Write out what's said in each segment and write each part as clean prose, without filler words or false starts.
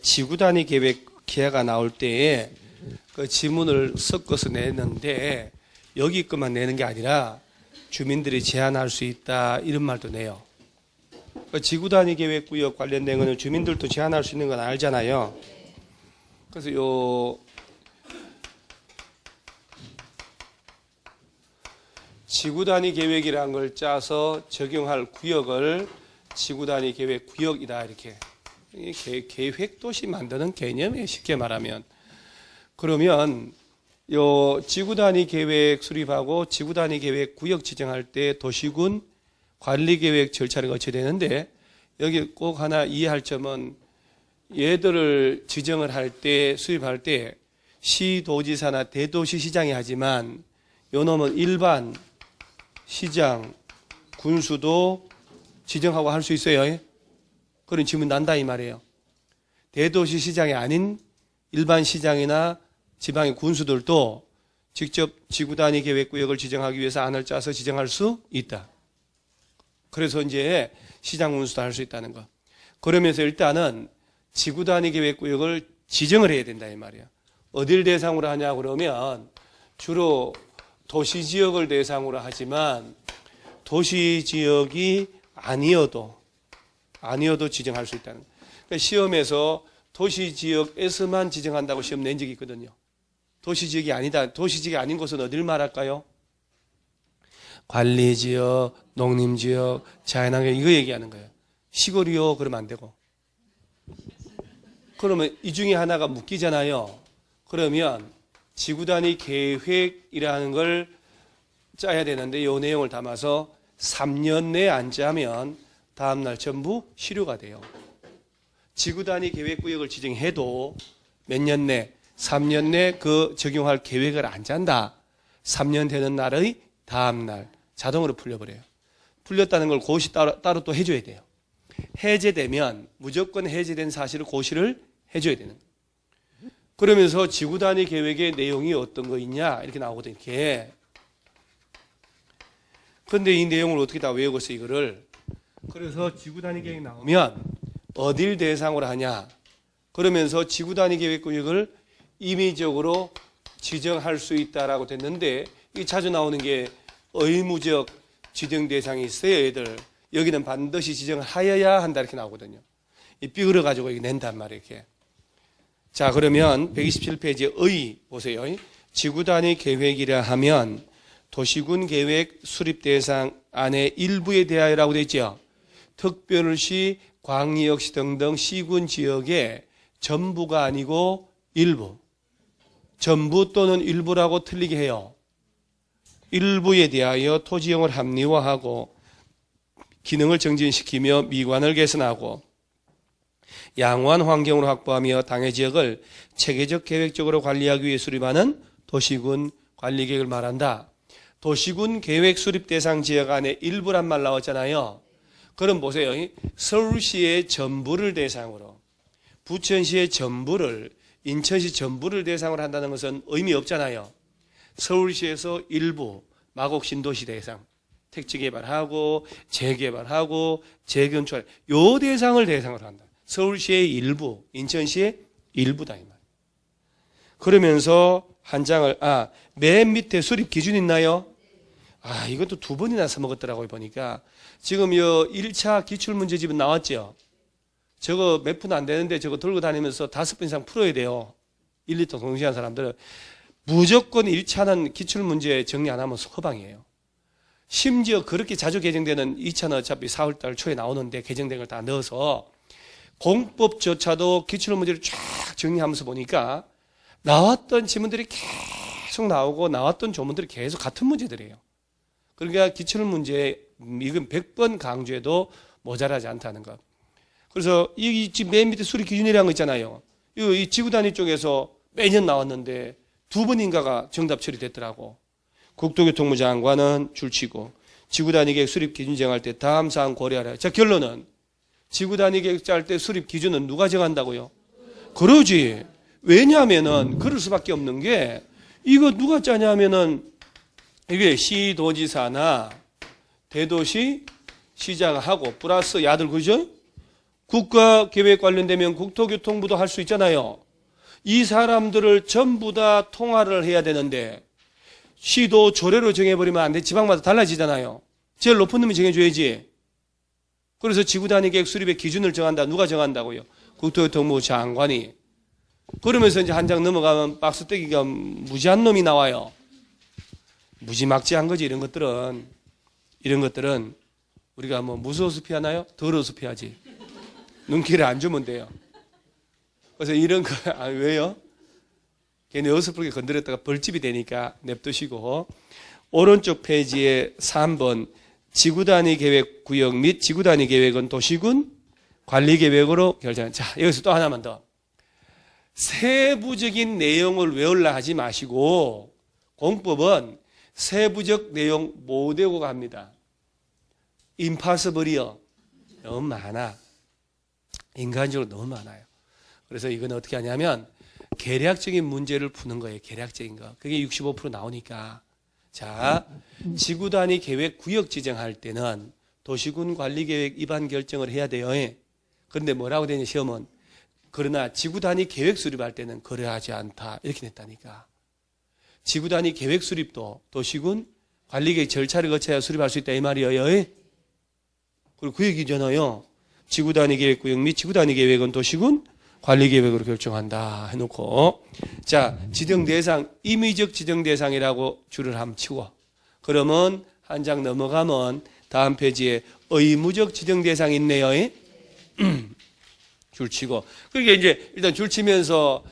지구 단위 계획 기하가 나올 때에 그 지문을 섞어서 내는데 여기 것만 내는 게 아니라 주민들이 제안할 수 있다 이런 말도 내요. 그 지구 단위 계획 구역 관련된 거는 주민들도 제안할 수 있는 건 알잖아요. 그래서 지구 단위 계획이라는 걸 짜서 적용할 구역을 지구 단위 계획 구역이다 이렇게. 계획 도시 만드는 개념이에요. 쉽게 말하면. 그러면 요 지구 단위 계획 수립하고 지구 단위 계획 구역 지정할 때 도시군 관리 계획 절차를 거쳐야 되는데 여기 꼭 하나 이해할 점은 얘들을 지정을 할 때 수립할 때 시도지사나 대도시시장이 하지만 요 놈은 일반 시장, 군수도 지정하고 할 수 있어요. 그런 질문 난다 이 말이에요. 대도시 시장이 아닌 일반 시장이나 지방의 군수들도 직접 지구 단위 계획 구역을 지정하기 위해서 안을 짜서 지정할 수 있다. 그래서 이제 시장 군수도 할 수 있다는 거. 그러면서 일단은 지구 단위 계획 구역을 지정을 해야 된다 이 말이에요. 어딜 대상으로 하냐 그러면 주로 도시 지역을 대상으로 하지만 도시 지역이 아니어도 지정할 수 있다는 거예요. 그러니까 시험에서 도시 지역에서만 지정한다고 시험 낸 적이 있거든요. 도시 지역이 아니다. 도시 지역이 아닌 곳은 어딜 말할까요? 관리 지역, 농림 지역, 자연환경 이거 얘기하는 거예요. 시골이요 그러면 안 되고. 그러면 이 중에 하나가 묶이잖아요. 그러면 지구 단위 계획이라는 걸 짜야 되는데 이 내용을 담아서 3년 내에 안 짜면 다음날 전부 실효가 돼요. 지구 단위 계획 구역을 지정해도 몇 년 내, 3년 내 그 적용할 계획을 안 짠다. 3년 되는 날의 다음날 자동으로 풀려버려요. 풀렸다는 걸 고시 따로 또 해줘야 돼요. 해제되면 무조건 해제된 사실을 고시를 해줘야 되는 거예요. 그러면서 지구 단위 계획의 내용이 어떤 거 있냐 이렇게 나오거든요. 이렇게. 근데 이 내용을 어떻게 다 외우겠어 이거를. 그래서 지구 단위 계획이 나오면 어딜 대상으로 하냐. 그러면서 지구 단위 계획 구역을 임의적으로 지정할 수 있다라고 됐는데 이 자주 나오는 게 의무적 지정 대상이 있어요. 얘들. 여기는 반드시 지정하여야 한다 이렇게 나오거든요. 이 삐그러 가지고 이렇게 낸단 말이에요. 이렇게. 자 그러면 127페이지 의 보세요. 지구 단위 계획이라 하면 도시군 계획 수립 대상 안에 일부에 대하여라고 되어 있죠. 특별시, 광역시 등등 시군 지역의 전부가 아니고 일부. 전부 또는 일부라고 틀리게 해요. 일부에 대하여 토지형을 합리화하고 기능을 정진시키며 미관을 개선하고 양호한 환경으로 확보하며 당해 지역을 체계적 계획적으로 관리하기 위해 수립하는 도시군 관리계획을 말한다. 도시군 계획 수립 대상 지역 안에 일부란 말 나왔잖아요. 그럼 보세요. 서울시의 전부를 대상으로, 부천시의 전부를, 인천시 전부를 대상으로 한다는 것은 의미 없잖아요. 서울시에서 일부, 마곡 신도시 대상, 택지 개발하고 재개발하고 재건축, 요 대상을 대상으로 한다. 서울시의 일부, 인천시의 일부다 이 말. 그러면서 한 장을 맨 밑에 수립 기준 있나요? 이것도 두 번이나 써먹었더라고요 보니까. 지금 이 1차 기출문제집은 나왔죠. 저거 몇 푼 안 되는데 저거 들고 다니면서 5번 이상 풀어야 돼요. 1리터 동시한 사람들은. 무조건 1차는 기출문제 정리 안 하면 허방이에요. 심지어 그렇게 자주 개정되는 2차는 어차피 4월달 초에 나오는데 개정된 걸 다 넣어서 공법조차도 기출문제를 쫙 정리하면서 보니까 나왔던 지문들이 계속 나오고 나왔던 조문들이 계속 같은 문제들이에요. 그러니까 기출문제 이건 100번 강조해도 모자라지 않다는 것. 그래서 이 지금 맨 밑에 수립 기준이라는 거 있잖아요. 이 지구 단위 쪽에서 매년 나왔는데 두 번인가가 정답 처리됐더라고. 국토교통부 장관은 줄치고 지구 단위 계획 수립 기준 정할 때 다음 사항 고려하라. 자 결론은 지구 단위 계획 짤 때 수립 기준은 누가 정한다고요? 그러지. 왜냐하면은 그럴 수밖에 없는 게 이거 누가 짜냐면은 이게 시도지사나 대도시 시장하고 플러스 야들 그죠? 국가계획 관련되면 국토교통부도 할 수 있잖아요. 이 사람들을 전부 다 통화를 해야 되는데 시도 조례로 정해버리면 안 돼. 지방마다 달라지잖아요. 제일 높은 놈이 정해줘야지. 그래서 지구단위계획 수립의 기준을 정한다. 누가 정한다고요? 국토교통부 장관이. 그러면서 이제 한 장 넘어가면 박스떼기가 무지한 놈이 나와요. 무지막지한 거지. 이런 것들은 우리가 뭐 무서워서 피하나요? 더러워서 피하지. 눈길을 안 주면 돼요. 그래서 이런 거 왜요? 괜히 어설프게 건드렸다가 벌집이 되니까 냅두시고, 오른쪽 페이지에 3번 지구단위 계획 구역 및 지구단위 계획은 도시군 관리계획으로 결정. 자, 여기서 또 하나만 더. 세부적인 내용을 외우려 하지 마시고 공법은 세부적 내용 못 외우고 갑니다. 임파서블이요. 너무 많아. 인간적으로 너무 많아요. 그래서 이건 어떻게 하냐면 계략적인 문제를 푸는 거예요. 계략적인 거. 그게 65% 나오니까. 자, 지구단위 계획 구역 지정할 때는 도시군 관리계획 입안 결정을 해야 돼요. 그런데 뭐라고 되냐 시험은. 그러나 지구단위 계획 수립할 때는 그러하지 않다. 이렇게 냈다니까. 지구단위 계획 수립도 도시군 관리계획 절차를 거쳐야 수립할 수 있다 이 말이에요. 그리고 그 얘기잖아요. 지구단위 계획구역 및 지구단위 계획은 도시군 관리계획으로 결정한다 해놓고, 자, 지정대상, 임의적 지정대상이라고 줄을 한번 치고, 그러면 한 장 넘어가면 다음 페이지에 의무적 지정대상이 있네요. 줄 치고. 그게 이제 일단 줄 치면서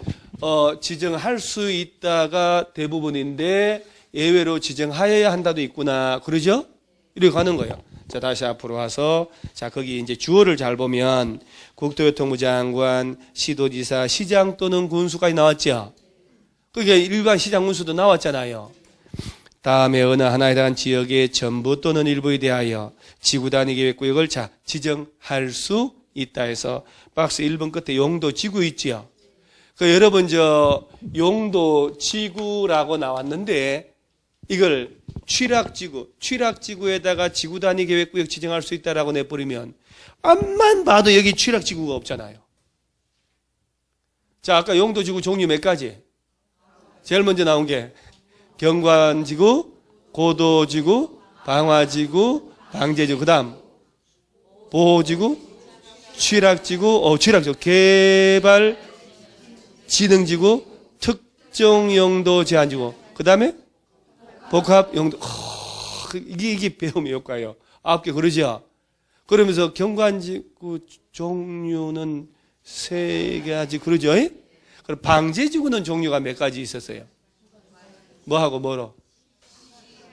지정할 수 있다가 대부분인데 예외로 지정하여야 한다도 있구나. 그러죠? 이렇게 가는 거예요. 자, 다시 앞으로 와서, 자, 거기 이제 주어를 잘 보면 국토교통부 장관, 시도지사, 시장 또는 군수까지 나왔죠. 그게 일반 시장 군수도 나왔잖아요. 다음에 어느 하나에 대한 지역의 전부 또는 일부에 대하여 지구단위 계획구역을 자, 지정할 수 있다 해서 박스 1번 끝에 용도 지구 있지요. 그 여러분 저 용도 지구라고 나왔는데 이걸 취락지구에다가 지구단위 계획구역 지정할 수 있다라고 내버리면 앞만 봐도 여기 취락지구가 없잖아요. 자, 아까 용도지구 종류 몇 가지? 제일 먼저 나온 게 경관지구, 고도지구, 방화지구, 방제지구, 그 다음 보호지구, 취락지구, 개발, 지능지구, 특정용도 제한지구, 그 다음에 복합용도. 이게 배움의 효과예요. 9개 그러죠. 그러면서 경관지구 종류는 3가지 그러죠. 그럼 방제지구는 종류가 몇 가지 있었어요? 뭐하고 뭐로?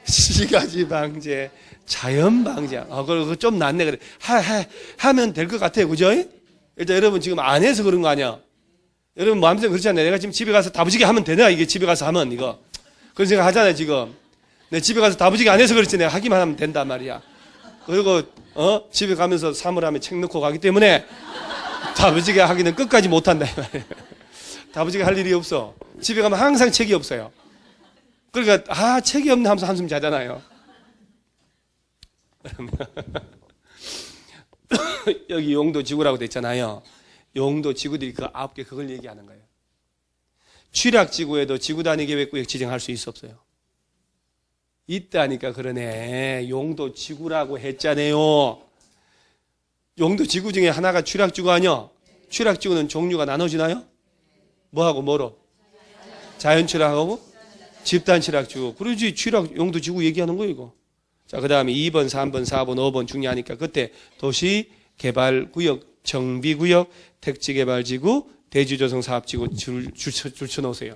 시가지 방제, 자연 방제. 그거 좀 낫네. 그래. 하면 될 것 같아요. 그죠? 일단 여러분 지금 안 해서 그런 거 아니야? 여러분 마음대로 그렇지 않나요? 내가 지금 집에 가서 다부지게 하면 되나? 이게 집에 가서 하면 이거. 그런 생각 하잖아요, 지금. 내 집에 가서 다부지게 안 해서 그렇지. 내가 하기만 하면 된단 말이야. 그리고, 집에 가면서 사물함에 책 넣고 가기 때문에 다부지게 하기는 끝까지 못 한다, 이 말이에요. 다부지게 할 일이 없어. 집에 가면 항상 책이 없어요. 그러니까, 책이 없네 하면서 한숨 자잖아요. 여기 용도 지구라고 돼 있잖아요. 용도 지구들이 그 9개 그걸 얘기하는 거예요. 취락지구에도 지구단위 계획구역 지정할 수 있어 없어요? 있다니까 그러네. 용도 지구라고 했잖아요. 용도 지구 중에 하나가 취락지구 아니야? 취락지구는 종류가 나눠지나요? 뭐하고 뭐로? 자연취락하고 집단취락지구. 그러지 용도 지구 얘기하는 거예요 이거. 자, 그 다음에 2번, 3번, 4번, 5번 중요하니까 그때 도시개발구역, 정비구역, 택지개발지구, 대지조성사업지구 줄 쳐놓으세요.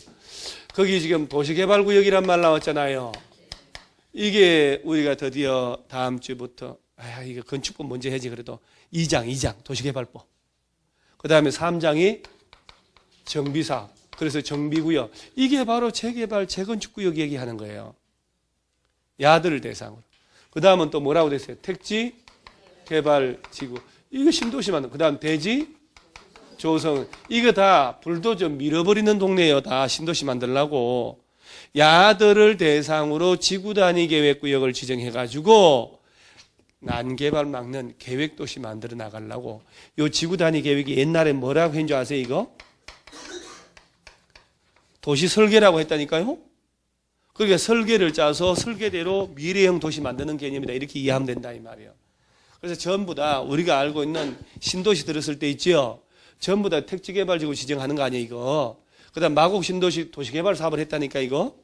거기 지금 도시개발구역이란 말 나왔잖아요. 이게 우리가 드디어 다음 주부터 이거 건축법 먼저 해야지. 그래도 2장 도시개발법. 그 다음에 3장이 정비사업. 그래서 정비구역. 이게 바로 재개발, 재건축구역 얘기하는 거예요. 야들을 대상으로. 그 다음은 또 뭐라고 됐어요? 택지, 개발, 지구. 이거 신도시 만든. 그 다음 대지, 조성. 이거 다 불도저 밀어버리는 동네예요. 다 신도시 만들려고. 야들을 대상으로 지구단위 계획구역을 지정해가지고 난개발 막는 계획도시 만들어 나가려고. 요 지구 단위 계획이 옛날에 뭐라고 했는 줄 아세요, 이거? 도시 설계라고 했다니까요? 그러니까 설계를 짜서 설계대로 미래형 도시 만드는 개념이다. 이렇게 이해하면 된다, 이 말이에요. 그래서 전부 다 우리가 알고 있는 신도시 들었을 때 있죠? 전부 다 택지개발지구 지정하는 거 아니에요, 이거? 그 다음 마곡 신도시 도시개발 사업을 했다니까, 이거?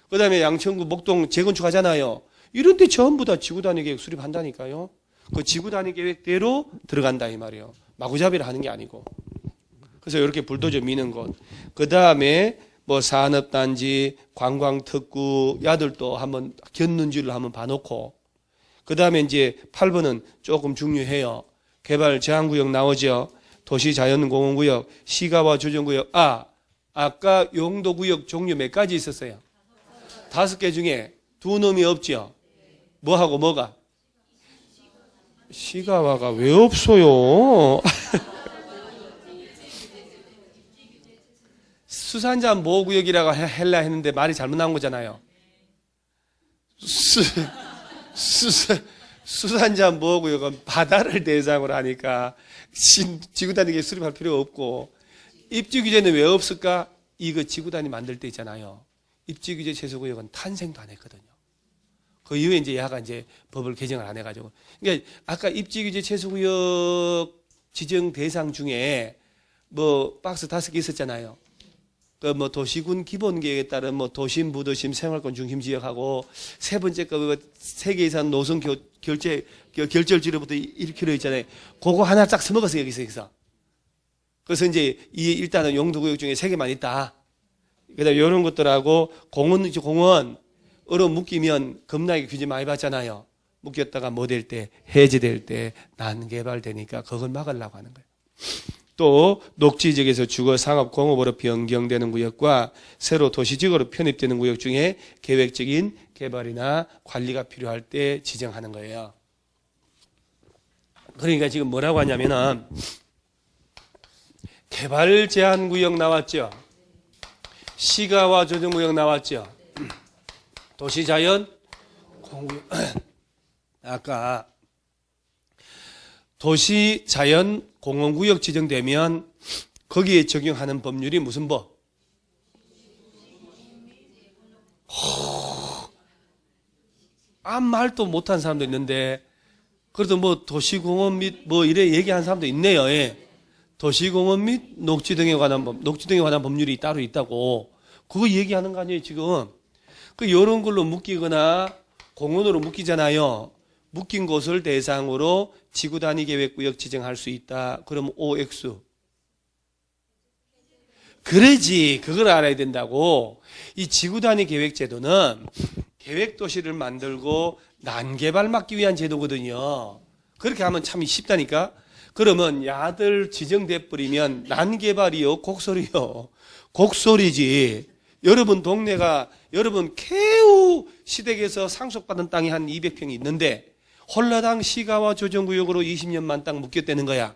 그 다음에 양천구 목동 재건축하잖아요. 이런 데 전부 다 지구단위 계획 수립한다니까요. 그 지구단위 계획대로 들어간다, 이 말이에요. 마구잡이를 하는 게 아니고. 그래서 이렇게 불도저 미는 곳. 그 다음에 뭐 산업단지, 관광특구, 야들도 한번 겼는지를 한번 봐놓고. 그 다음에 이제 8번은 조금 중요해요. 개발 제한구역 나오죠. 도시자연공원구역, 시가와 조정구역. 아까 용도구역 종류 몇 가지 있었어요? 5개 중에 2놈이 없죠. 뭐하고 뭐가? 시가와가 왜 없어요? 수산자 보호구역이라고 헬라 했는데 말이 잘못 나온 거잖아요. 수산자 보호구역은 바다를 대상으로 하니까 지구단위계 수립할 필요 없고, 입지규제는 왜 없을까? 이거 지구단위 만들 때 있잖아요. 입지규제 최소구역은 탄생도 안 했거든요. 그 이후에 이제 야가 이제 법을 개정을 안 해가지고. 그러니까 아까 입지규제 최소구역 지정 대상 중에 뭐 박스 5개 있었잖아요. 그 뭐 도시군 기본계획에 따른 뭐 도심, 부도심, 생활권 중심 지역하고, 세 번째 거 세계 이상 노선 결절지로부터 1km 있잖아요. 그거 하나 쫙 써먹었어요, 여기서. 그래서 이제 일단은 용도구역 중에 3개만 있다. 그다음에 이런 것들하고 공원으로 묶이면 겁나게 규제 많이 받잖아요. 묶였다가 뭐 될 때, 해제될 때 난개발되니까 그걸 막으려고 하는 거예요. 또 녹지지역에서 주거 상업 공업으로 변경되는 구역과 새로 도시지구로 편입되는 구역 중에 계획적인 개발이나 관리가 필요할 때 지정하는 거예요. 그러니까 지금 뭐라고 하냐면은 개발 제한 구역 나왔죠. 시가와 조정구역 나왔죠. 도시자연 공구역. 아까 도시자연 공원구역 지정되면 거기에 적용하는 법률이 무슨 법? 아무 말도 못한 사람도 있는데, 그래도 뭐 도시공원 및 뭐 이래 얘기한 사람도 있네요. 예. 도시공원 및 녹지 등에 관한 법률이 따로 있다고. 그거 얘기하는 거 아니에요, 지금. 그 요런 걸로 묶이거나 공원으로 묶이잖아요. 묶인 곳을 대상으로 지구단위 계획구역 지정할 수 있다. 그러면 OX. 그러지. 그걸 알아야 된다고. 이 지구단위 계획제도는 계획도시를 만들고 난개발 막기 위한 제도거든요. 그렇게 하면 참 쉽다니까. 그러면 야들 지정돼 버리면 난개발이요, 곡소리요. 곡소리지. 여러분 동네가, 여러분 개우 시댁에서 상속받은 땅이 한 200평이 있는데 홀라당 시가와 조정구역으로 20년만 땅 묶였다는 거야.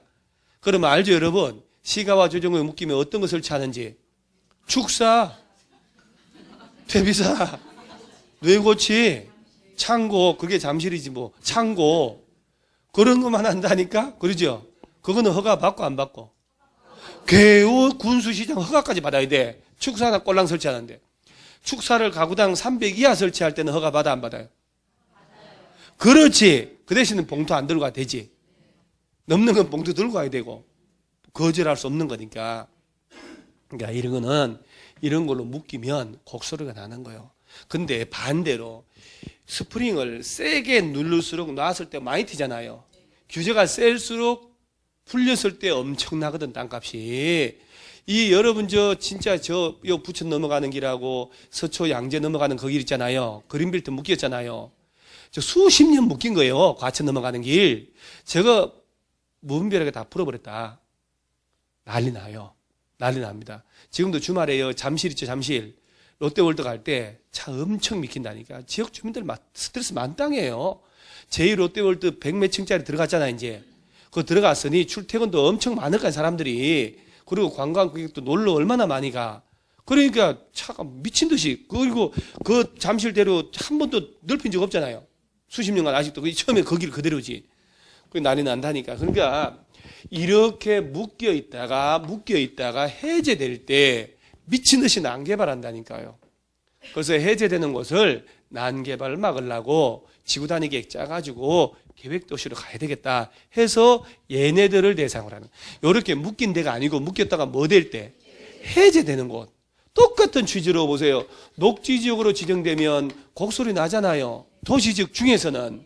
그러면 알죠, 여러분? 시가와 조정구역 묶이면 어떤 거 설치하는지. 축사, 퇴비사, 뇌고치, 창고, 그게 잠실이지 뭐. 창고, 그런 것만 한다니까? 그러죠? 그거는 허가 받고 안 받고. 개우 군수시장 허가까지 받아야 돼. 축사나 꼴랑 설치하는데. 축사를 가구당 300 이하 설치할 때는 허가 받아 안 받아요? 그렇지. 그 대신에 봉투 안 들고 가야 되지. 넘는 건 봉투 들고 가야 되고. 거절할 수 없는 거니까. 그러니까 이런 걸로 묶이면 곡소리가 나는 거예요. 근데 반대로 스프링을 세게 누를수록 놨을 때 많이 튀잖아요. 규제가 셀수록 풀렸을 때 엄청나거든, 땅값이. 이 여러분 진짜 요 부천 넘어가는 길하고 서초 양재 넘어가는 그 길 있잖아요. 그린벨트 묶였잖아요. 저 수십 년 묶인 거예요. 과천 넘어가는 길. 저거 무분별하게 다 풀어버렸다. 난리 나요. 난리 납니다. 지금도 주말에요. 잠실 있죠, 잠실. 롯데월드 갈 때 차 엄청 미킨다니까. 지역 주민들 스트레스 만땅이에요. 제2롯데월드 100몇 층짜리 들어갔잖아요, 이제. 그거 들어갔으니 출퇴근도 엄청 많을 거야, 사람들이. 그리고 관광객도 놀러 얼마나 많이 가. 그러니까 차가 미친 듯이. 그리고 그 잠실대로 한 번도 넓힌 적 없잖아요. 수십 년간 아직도 처음에 거기를 그대로지. 그 난리 난다니까. 그러니까 이렇게 묶여 있다가 해제될 때 미친 듯이 난개발한다니까요. 그래서 해제되는 곳을 난개발을 막으려고 지구 단위 계획 짜가지고 계획도시로 가야 되겠다 해서 얘네들을 대상으로 하는. 이렇게 묶인 데가 아니고 묶였다가 뭐 될 때 해제되는 곳. 똑같은 취지로 보세요. 녹지지역으로 지정되면 곡소리 나잖아요. 도시지역 중에서는.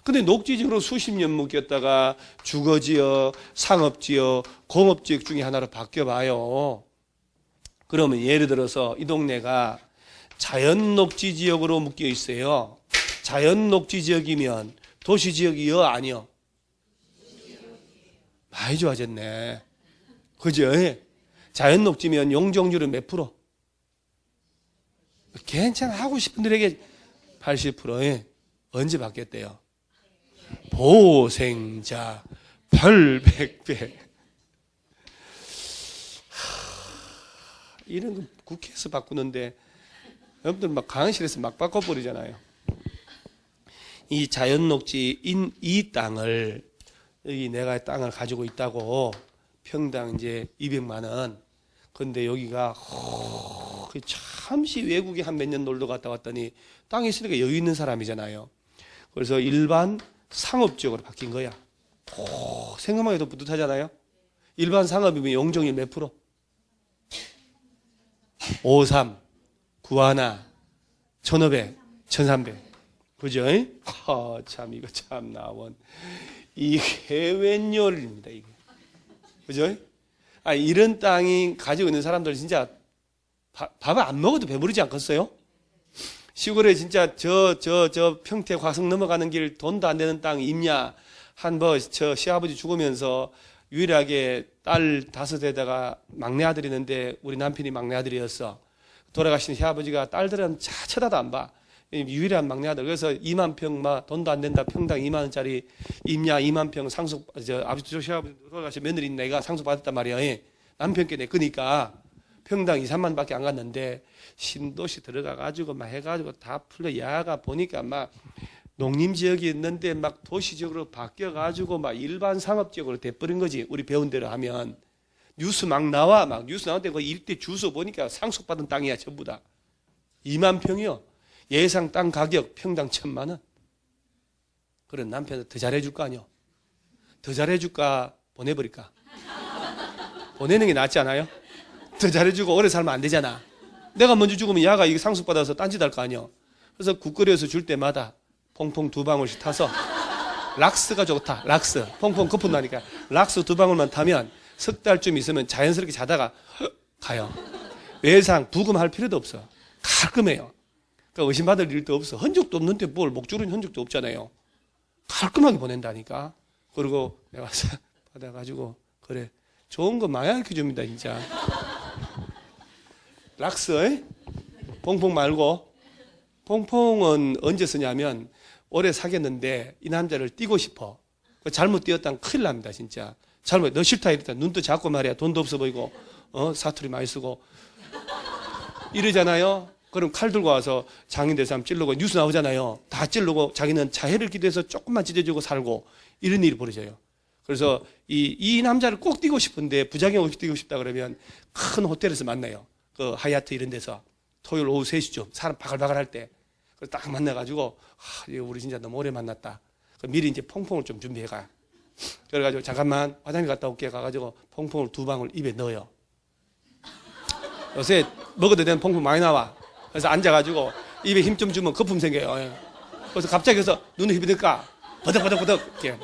근데 녹지지역으로 수십 년 묶였다가 주거지역, 상업지역, 공업지역 중에 하나로 바뀌어봐요. 그러면 예를 들어서 이 동네가 자연녹지지역으로 묶여 있어요. 자연녹지지역이면 도시지역이요? 아니요? 많이 좋아졌네. 그죠? 자연녹지면 용적률은 몇 프로? 괜찮아. 하고 싶은 들에게 80%. 언제 바뀌었대요? 보생자 800배. 이런 거 국회에서 바꾸는데 여러분들 막 강의실에서 막 바꿔버리잖아요. 이 자연녹지인 이 땅을, 여기 내가 땅을 가지고 있다고 평당 이제 200만 원. 근데 여기가 잠시 외국에 한 몇 년 놀러 갔다 왔더니 땅이 있으니까 여유 있는 사람이잖아요. 그래서 일반 상업지역으로 바뀐 거야. 생각만 해도 뿌듯하잖아요. 일반 상업이면 용적률 몇 프로? 53, 91, 1500, 1300. 그죠? 참 이거 참 나원. 이게 웬열입니다 이게. 그죠? 이런 땅이 가지고 있는 사람들 진짜 밥을 안 먹어도 배부르지 않겠어요? 시골에 진짜 저 평택 화성 넘어가는 길 돈도 안 되는 땅 있냐? 저 시아버지 죽으면서 유일하게 딸 5에다가 막내 아들이 있는데 우리 남편이 막내 아들이었어. 돌아가신 시아버지가 딸들은 쳐다도 안 봐. 유일한 막내 아들. 그래서 2만 평 돈도 안 된다. 평당 2만 원짜리 임야 2만 평 상속, 아버지 시아버지 돌아가신 며느리 내가 상속 받았단 말이야. 남편께 내 거니까 평당 2, 3만 밖에 안 갔는데 신도시 들어가가지고 막 해가지고 다 풀려. 야가 보니까 막 농림지역이 있는데 막 도시지역으로 바뀌어가지고 막 일반 상업지역으로 돼버린 거지. 우리 배운 대로 하면. 뉴스 막 나와. 막 뉴스 나올 때 그 일대 주소 보니까 상속받은 땅이야 전부 다. 2만 평이요. 예상 땅 가격 평당 1,000만 원. 그런 남편은 더 잘해줄 거 아니요? 더 잘해줄까? 보내버릴까? 보내는 게 낫지 않아요? 더 잘해주고 오래 살면 안 되잖아. 내가 먼저 죽으면 야가 이게 상속받아서 딴짓 할 거 아니요? 그래서 국 끓여서 줄 때마다 퐁퐁 2방울씩 타서 락스가 좋다. 락스. 퐁퐁 거품 나니까 락스 2방울만 타면 석 달쯤 있으면 자연스럽게 자다가 가요. 외상 부금할 필요도 없어. 깔끔해요. 그러니까 의심받을 일도 없어. 흔적도 없는데 뭘 목줄은 흔적도 없잖아요. 깔끔하게 보낸다니까. 그리고 내가 받아가지고 그래 좋은 거 많이 알려줍니다 진짜. 락스 퐁퐁 말고 퐁퐁은 언제 쓰냐면 오래 사귀었는데 이 남자를 띄고 싶어. 잘못 띄었다면 큰일 납니다 진짜. 잘못 너 싫다 이랬다 눈도 작고 말이야. 돈도 없어 보이고 사투리 많이 쓰고 이러잖아요. 그럼 칼 들고 와서 장인들 사람 찌르고 뉴스 나오잖아요. 다 찌르고 자기는 자해를 기도해서 조금만 찢어주고 살고 이런 일이 벌어져요. 그래서 이 남자를 꼭 띄고 싶은데 부작용 없이 띄고 싶다 그러면 큰 호텔에서 만나요. 그 하얏트 이런 데서 토요일 오후 3시쯤 사람 바글바글 할 때 딱 만나가지고 우리 진짜 너무 오래 만났다. 미리 이제 퐁퐁을 좀 준비해가. 그래가지고 잠깐만 화장실 갔다 올게 가가지고 퐁퐁을 2방울 입에 넣어요. 요새 먹어도 되는 퐁퐁 많이 나와. 그래서 앉아가지고 입에 힘 좀 주면 거품 생겨요. 그래서 갑자기 그래서 눈에 힘이 들까? 버덕버덕버덕 이렇게.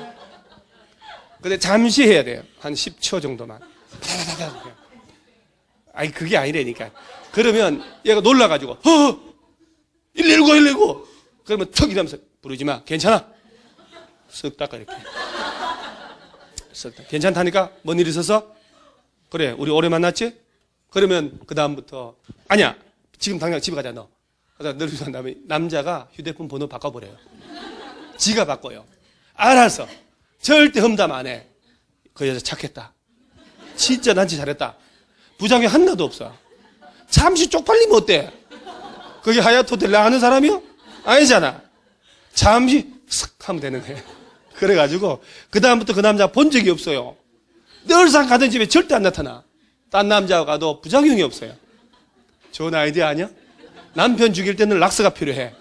근데 잠시 해야 돼요. 한 10초 정도만. 아니 그게 아니라니까. 그러면 얘가 놀라가지고 119 그러면 턱 이러면서 부르지 마. 괜찮아. 쓱 닦아 이렇게. 쓱 닦아. 괜찮다니까? 뭔 일 있었어? 그래 우리 오래 만났지? 그러면 그 다음부터 아니야. 지금 당장 집에 가자 너. 그래서 늘리고 난 다음에 남자가 휴대폰 번호 바꿔버려요. 지가 바꿔요. 알았어. 절대 험담 안 해. 그 여자 착했다. 진짜 난지 잘했다. 부작용 하나도 없어. 잠시 쪽팔리면 어때? 그게 하얏트 호텔 나 아는 사람이요? 아니잖아. 잠시 슥 하면 되는 거예요. 그래가지고 그다음부터 그 남자 본 적이 없어요. 늘상 가던 집에 절대 안 나타나. 딴 남자가 가도 부작용이 없어요. 좋은 아이디어 아니야? 남편 죽일 때는 락스가 필요해.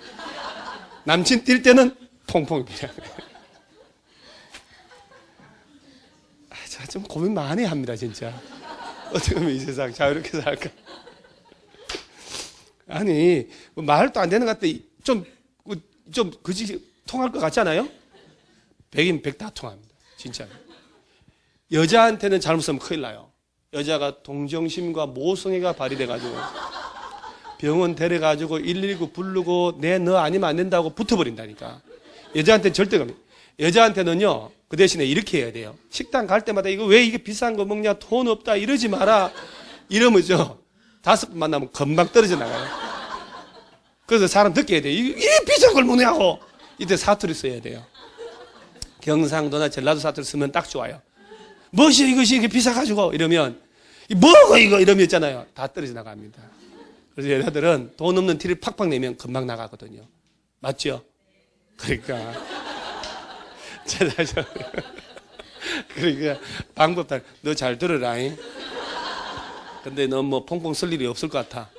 남친 뛸 때는 퐁퐁이 필요해. 제가 좀 고민 많이 합니다, 진짜. 어떻게 하면 이 세상 자유롭게 살까? 아니, 말도 안 되는 것 같아. 그지 통할 것 같잖아요? 100인 100 다 통합니다. 진짜. 여자한테는 잘못 쓰면 큰일 나요. 여자가 동정심과 모성애가 발휘돼가지고 병원 데려가지고 119 부르고 너 아니면 안 된다고 붙어버린다니까. 여자한테는 절대 그럽니다. 여자한테는요, 그 대신에 이렇게 해야 돼요. 식당 갈 때마다 이거 왜 이게 비싼 거 먹냐, 돈 없다, 이러지 마라. 이러면서 5번 만나면 금방 떨어져 나가요. 그래서 사람 듣게 해야 돼요. 이게 비싼 걸 먹냐고. 이때 사투리 써야 돼요. 경상도나 전라도 사투리 쓰면 딱 좋아요. 무엇이 이것이 이게 비싸가지고 이러면 뭐고 이거 이러면 있잖아요. 다 떨어져 나갑니다. 그래서 여자들은 돈 없는 티를 팍팍 내면 금방 나가거든요. 맞죠? 그러니까 그러니까 방법 다 너 잘 들으라잉. 근데 너 뭐 퐁퐁 쓸 일이 없을 것 같아.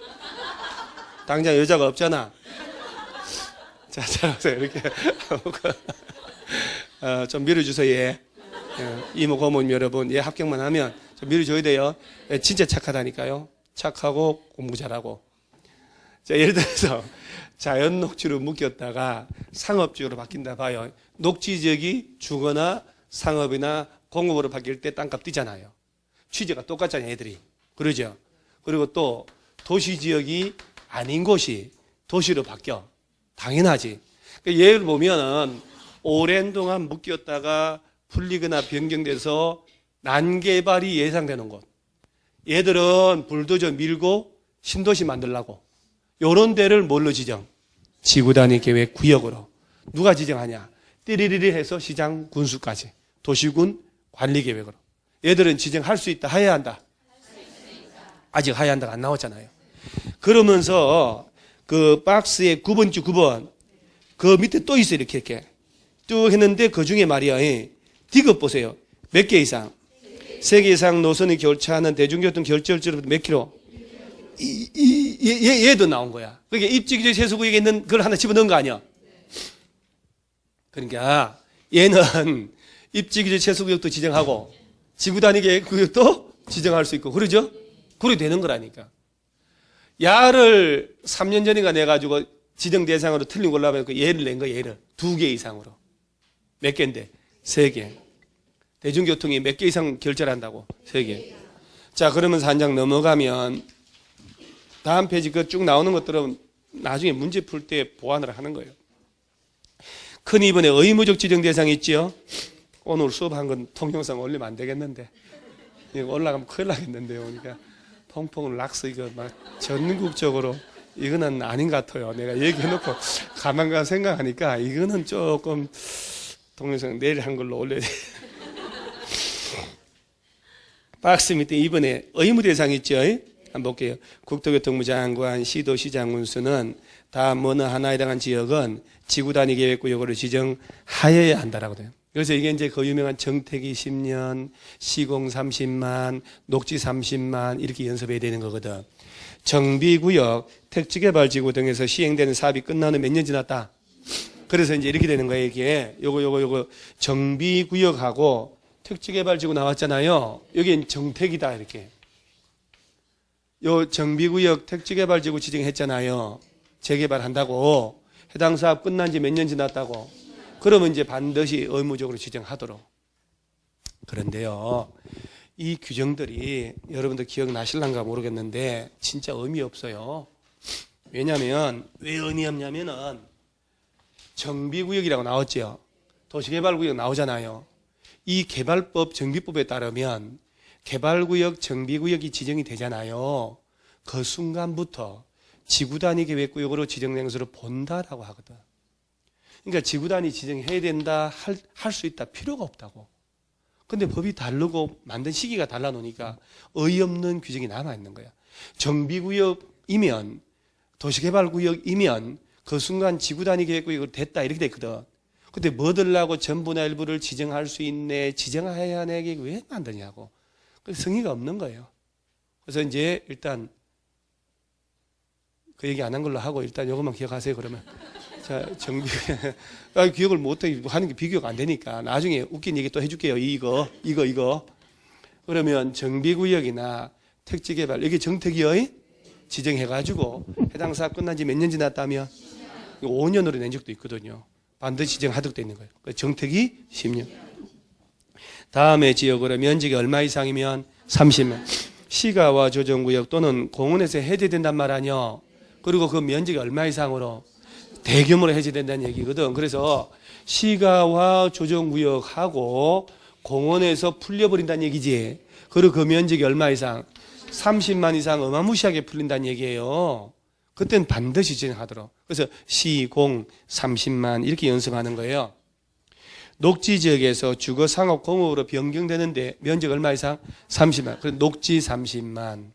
당장 여자가 없잖아. 자, 잘하세요. 이렇게 좀 밀어주세요. 예. 이모 고모님 여러분, 얘 합격만 하면 좀 밀어줘야 돼요. 예, 진짜 착하다니까요. 착하고 공부 잘하고. 자, 예를 들어서 자연 녹지로 묶였다가 상업지로 바뀐다 봐요. 녹지 지역이 주거나 상업이나 공업으로 바뀔 때 땅값 뛰잖아요. 취지가 똑같잖아요, 애들이. 그러죠. 그리고 또 도시 지역이 아닌 곳이 도시로 바뀌어. 당연하지. 그러니까 예를 보면은 오랜 동안 묶였다가 풀리거나 변경돼서 난개발이 예상되는 곳. 얘들은 불도저 밀고 신도시 만들라고. 요런 데를 뭘로 지정? 지구단위 계획 구역으로. 누가 지정하냐? 띠리리리 해서 시장 군수까지. 도시군 관리 계획으로. 얘들은 지정할 수 있다, 해야 한다. 아직 해야 한다가 안 나왔잖아요. 그러면서 그 박스의 9번 주 9번 그 밑에 또 있어요. 이렇게 쭉 했는데 그 중에 말이야. 디귿 보세요. 몇 개 이상? 3개 이상 노선이 교차하는 대중교통 결절지로부터 몇 킬로? 얘도 나온 거야. 그러니까 입지기적 세수구역에 있는 걸 하나 집어넣은 거 아니야? 그러니까 얘는 입지기적 세수구역도 지정하고 지구단위 구역도 지정할 수 있고 그러죠? 그렇게 되는 거라니까. 야를 3년 전인가 내가지고 지정 대상으로 틀린 걸로 하면 그 얘를 낸 거야. 얘를 2개 이상으로. 몇 개인데? 3개. 대중교통이 몇 개 이상 결절한다고? 3개. 자, 그러면서 한 장 넘어가면 다음 페이지 그 쭉 나오는 것들은 나중에 문제 풀 때 보완을 하는 거예요. 큰 이번에 의무적 지정 대상이 있죠. 오늘 수업한 건 동영상 올리면 안 되겠는데 이거 올라가면 큰일 나겠는데요. 그러니까 퐁퐁 락스 이거 막 전국적으로 이거는 아닌 것 같아요. 내가 얘기해놓고 가만가 생각하니까 이거는 조금 동영상 내일 한 걸로 올려야 돼. 박스 밑에 이번에 의무 대상 있죠. 한번 볼게요. 국토교통부 장관, 시도시장 군수는 다 어느 하나에 해당한 지역은 지구단위 계획구역으로 지정하여야 한다라고 돼요. 그래서 이게 이제 그 유명한 정택이 10년, 시공 30만, 녹지 30만 이렇게 연습해야 되는 거거든. 정비구역, 택지개발지구 등에서 시행되는 사업이 끝나는 몇 년 지났다. 그래서 이제 이렇게 되는 거예요. 이게 요거 정비구역하고 택지개발지구 나왔잖아요. 여기는 정택이다 이렇게. 요 정비구역 택지개발지구 지정했잖아요. 재개발한다고. 해당 사업 끝난 지 몇 년 지났다고. 그러면 이제 반드시 의무적으로 지정하도록. 그런데요, 이 규정들이 여러분들 기억나실란가 모르겠는데 진짜 의미 없어요. 왜냐하면 왜 의미 없냐면은 정비구역이라고 나왔죠. 도시개발구역 나오잖아요. 이 개발법 정비법에 따르면 개발구역 정비구역이 지정이 되잖아요. 그 순간부터 지구단위 계획구역으로 지정된 것으로 본다라고 하거든. 그러니까 지구단위 지정해야 된다, 할 수 있다, 필요가 없다고. 근데 법이 다르고 만든 시기가 달라 놓으니까 어이없는 규정이 남아있는 거야. 정비구역이면, 도시개발구역이면 그 순간 지구단위 계획구역으로 됐다 이렇게 됐거든. 근데 뭐들라고 전부나 일부를 지정할 수 있네, 지정해야 하네, 이게 왜 만드냐고. 성의가 없는 거예요. 그래서 이제 일단 그 얘기 안 한 걸로 하고 일단 이것만 기억하세요, 그러면. 자, 정비, 기억을 못해 하는 게 비교가 안 되니까 나중에 웃긴 얘기 또 해줄게요. 이거. 그러면 정비구역이나 택지개발, 여기 정택이요? 지정해가지고 해당 사업 끝난 지 몇 년 지났다면 5년으로 낸 적도 있거든요. 반드시 지정하도록 되어 있는 거예요. 정택이 10년. 다음에 지역으로 면적이 얼마 이상이면 30만. 시가와 조정구역 또는 공원에서 해제된단 말 아니요. 그리고 그 면적이 얼마 이상으로 대규모로 해제된다는 얘기거든. 그래서 시가와 조정구역하고 공원에서 풀려버린다는 얘기지. 그리고 그 면적이 얼마 이상? 30만 이상 어마무시하게 풀린다는 얘기예요. 그때는 반드시 진행하도록. 그래서 시, 공, 30만 이렇게 연습하는 거예요. 녹지 지역에서 주거, 상업, 공업으로 변경되는데 면적 얼마 이상? 30만. 그래서 녹지 30만.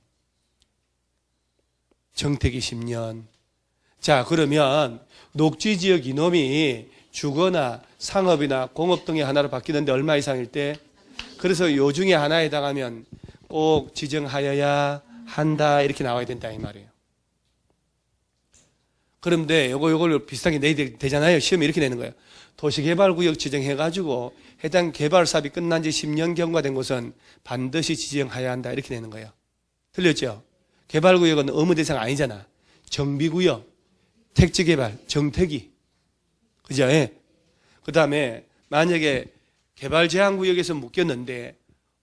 정택이 10년. 자, 그러면 녹지 지역 이놈이 주거나 상업이나 공업 등의 하나로 바뀌는데 얼마 이상일 때? 그래서 요 중에 하나에 해당하면 꼭 지정하여야 한다 이렇게 나와야 된다 이 말이에요. 그런데 요걸 비슷하게 내야 되잖아요. 시험에 이렇게 내는 거예요. 도시개발구역 지정해가지고 해당 개발 사업이 끝난 지 10년 경과된 곳은 반드시 지정해야 한다 이렇게 내는 거예요. 틀렸죠? 개발구역은 의무 대상 아니잖아. 정비구역, 택지개발, 정택이. 그죠? 예. 그 다음에 만약에 개발제한구역에서 묶였는데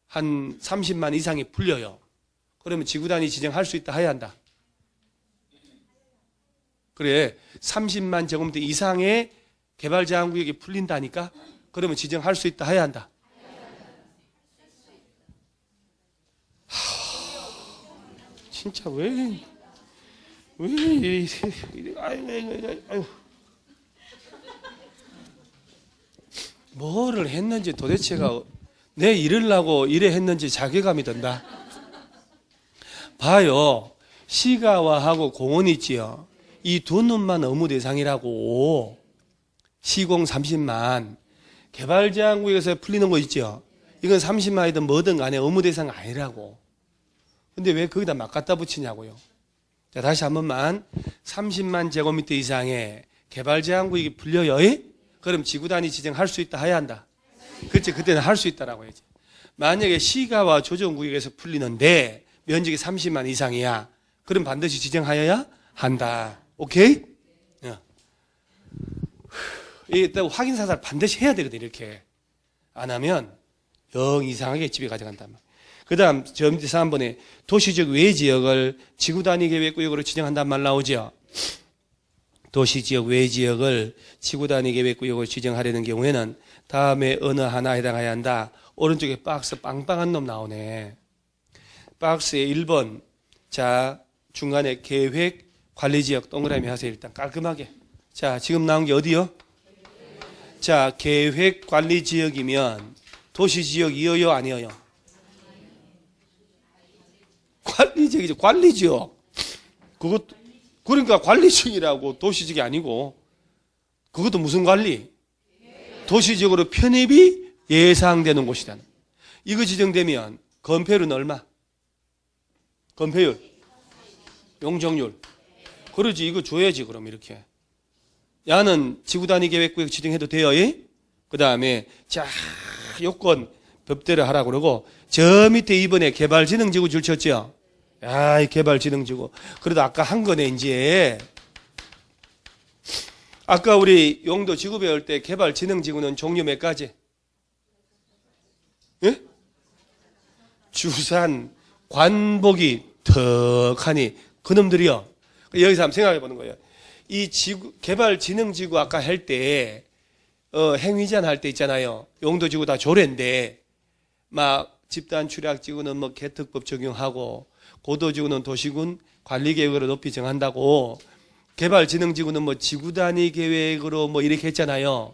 한 30만 이상이 풀려요. 그러면 지구단위 지정할 수 있다 해야 한다. 그래, 30만 제곱미터 이상의 개발제한구역이 풀린다니까? 그러면 지정할 수 있다 해야 한다. 진짜 아유. 뭐를 했는지 도대체가 내 이르려고 이래 했는지 자괴감이 든다. 봐요. 시가와하고 공원이 있지요. 이 두 놈만 의무 대상이라고. 시공 30만. 개발제한구역에서 풀리는 거 있죠. 이건 30만이든 뭐든 간에 의무 대상 아니라고. 근데 왜 거기다 막 갖다 붙이냐고요. 자, 다시 한 번만. 30만 제곱미터 이상의 개발제한구역이 풀려요. 그럼 지구단위 지정할 수 있다 해야 한다. 그렇지, 그때는 할 수 있다라고 해야지. 만약에 시가와 조정구역에서 풀리는데 면적이 30만 이상이야. 그럼 반드시 지정하여야 한다. 오케이? 이게 확인 사살 반드시 해야 되거든, 이렇게. 안 하면 영 이상하게 집에 가져간단 말이야. 그 다음, 저 밑에 3번에 도시적 외 지역을 지구단위 계획구역으로 지정한단 말 나오죠. 도시지역 외 지역을 지구단위 계획구역으로 지정하려는 경우에는 다음에 어느 하나 해당해야 한다. 오른쪽에 박스 빵빵한 놈 나오네. 박스에 1번. 자, 중간에 계획 관리지역 동그라미 하세요. 일단 깔끔하게. 자, 지금 나온 게 어디요? 자, 계획 관리지역이면 도시지역이어요, 아니어요? 관리지역이죠. 관리지역. 그러니까 관리지역이라고 도시지역이 아니고 그것도 무슨 관리? 도시지역으로 편입이 예상되는 곳이다. 이거 지정되면 건폐율은 얼마? 건폐율, 용적률. 그러지, 이거 줘야지. 그럼 이렇게 야는 지구단위 계획구역 지정해도 돼요. 그 다음에 자, 요건 법대로 하라고 그러고 저 밑에 이번에 개발진흥지구 줄 쳤죠. 야, 이 개발진흥지구. 그래도 아까 한 거네. 이제 아까 우리 용도 지구 배울 때 개발진흥지구는 종류 몇 가지? 예? 주산, 관복이 턱하니 그놈들이요. 여기서 한번 생각해 보는 거예요. 이 지구, 개발진흥지구 아까 할 때 행위제한 할 때 있잖아요. 용도지구 다 조례인데 막 집단 출약지구는 뭐 개특법 적용하고 고도지구는 도시군 관리계획으로 높이 정한다고 개발진흥지구는 뭐 지구단위 계획으로 뭐 이렇게 했잖아요.